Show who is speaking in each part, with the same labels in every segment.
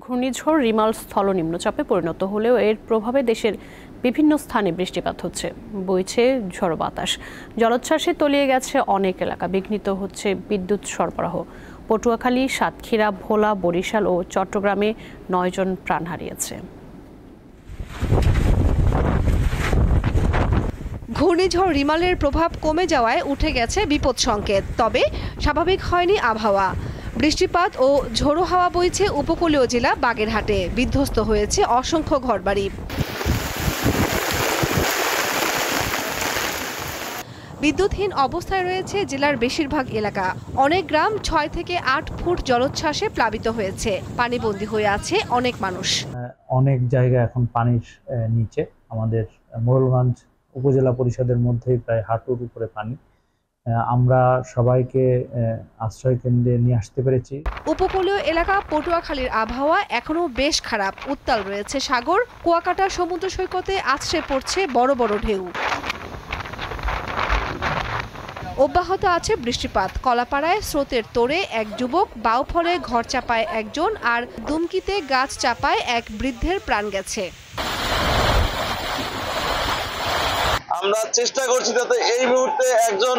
Speaker 1: ঘূর্ণিঝড় রিমাল স্থল নিম্নচাপে পরিণত হলেও এর প্রভাবে দেশের বিভিন্ন স্থানে বৃষ্টিপাত হচ্ছে, বইছে ঝড়ো বাতাস। জলোচ্ছ্বাসে তলিয়ে গেছে অনেক এলাকা, বিঘ্নিত হচ্ছে বিদ্যুৎ সরবরাহ। পটুয়াখালী, সাতক্ষীরা, ভোলা, বরিশাল ও চট্টগ্রামে 9 জন প্রাণ হারিয়েছে।
Speaker 2: ঘূর্ণিঝড় রিমালের প্রভাব কমে যাওয়ায় উঠে গেছে বিপদ সংকেত, তবে স্বাভাবিক হয়নি আবহাওয়া। বৃষ্টিপাত ও ঝোড়ো হাওয়া বইছে উপকূলীয় জেলা বাগেরহাটে, বিধ্বস্ত হয়েছে অসংখ্য ঘরবাড়ি। বিদ্যুৎহীন অবস্থায় রয়েছে জেলার বেশিরভাগ এলাকা। অনেক গ্রাম 6 থেকে 8 ফুট জলোচ্ছ্বাসে প্লাবিত হয়েছে, পানিবন্দী হয়ে আছে অনেক মানুষ।
Speaker 3: অনেক জায়গা এখন পানির নিচে। আমাদের মোড়লগঞ্জ উপজেলা পরিষদের মধ্যেই প্রায় হাঁটুর উপরে পানি। আমরা সবাইকে আশ্রয় কেন্দ্রে নিয়ে আসতে পেরেছি।
Speaker 2: উপকূলীয় এলাকা পটুয়াখালীর আবহাওয়া এখনো বেশ খারাপ। উত্তাল রয়েছে সাগর, কুয়াকাটা সমুদ্র সৈকতে আছড়ে পড়ছে বড় বড় ঢেউ। অব্যাহত আছে বৃষ্টিপাত। কলাপাড়ায় স্রোতের তোড়ে এক যুবক, বাউফলে ঘর চাপায় একজন, আর দুমকিতে গাছ চাপায় এক বৃদ্ধের প্রাণ গেছে।
Speaker 4: আমরা চেষ্টা করছি যাতে এই মুহূর্তে একজন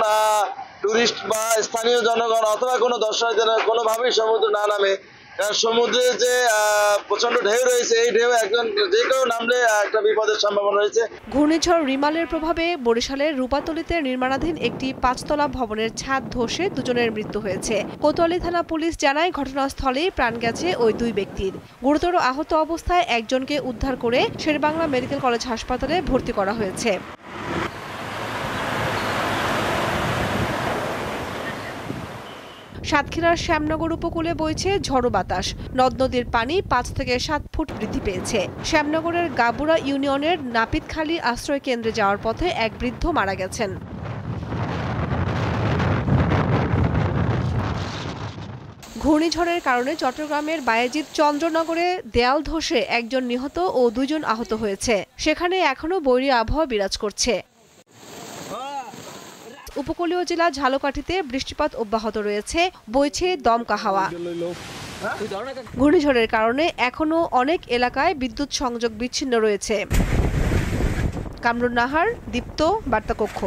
Speaker 4: টুরিস্ট বা স্থানীয় জনগণ অথবা কোনো দর্শক যেন কোনোভাবেই সমুদ্রে না নামে, কারণ সমুদ্রে যে প্রচন্ড ঢেউ রয়েছে, এই ঢেউ একজন যে কেউ নামলে একটা বিপদের সম্ভাবনা রয়েছে।
Speaker 2: ঘূর্ণিঝড় রিমালের প্রভাবে বরিশালের রূপাতলীতে নির্মাণাধীন একটি 5তলা ভবনের ছাদ ধসে 2 জনের মৃত্যু হয়েছে। কোতোয়ালি থানা পুলিশ জানায়, ঘটনাস্থলেই প্রাণ গেছে ওই 2 ব্যক্তির। গুরুতর আহত অবস্থায় একজনকে উদ্ধার করে শেরেবাংলা মেডিকেল কলেজ হাসপাতালে ভর্তি করা হয়েছে। সাতক্ষীরার শ্যামনগর উপকূলে বইছে ঝড়ো বাতাস। নদ নদীর পানি 5 থেকে 7 ফুট বৃদ্ধি পেয়েছে। শ্যামনগরের গাবুরা ইউনিয়নের নাপিতখালী আশ্রয় কেন্দ্রে যাওয়ার পথে এক বৃদ্ধ মারা গেছেন। ঘূর্ণিঝড়ের কারণে চট্টগ্রামের বায়েজিদ চন্দ্রনগরে দেয়াল ধসে একজন নিহত ও 2 জন আহত হয়েছে। সেখানে এখনো বৈরী আবহাওয়া বিরাজ করছে। উপকূলীয় জেলা ঝালকাঠিতে বৃষ্টিপাত অব্যাহত রয়েছে, বইছে দমকা হাওয়া। ঘূর্ণিঝড়ের কারণে এখনো অনেক এলাকায় বিদ্যুৎ সংযোগ বিচ্ছিন্ন রয়েছে। কামরুন নাহার, দীপ্ত, বার্তা কক্ষ।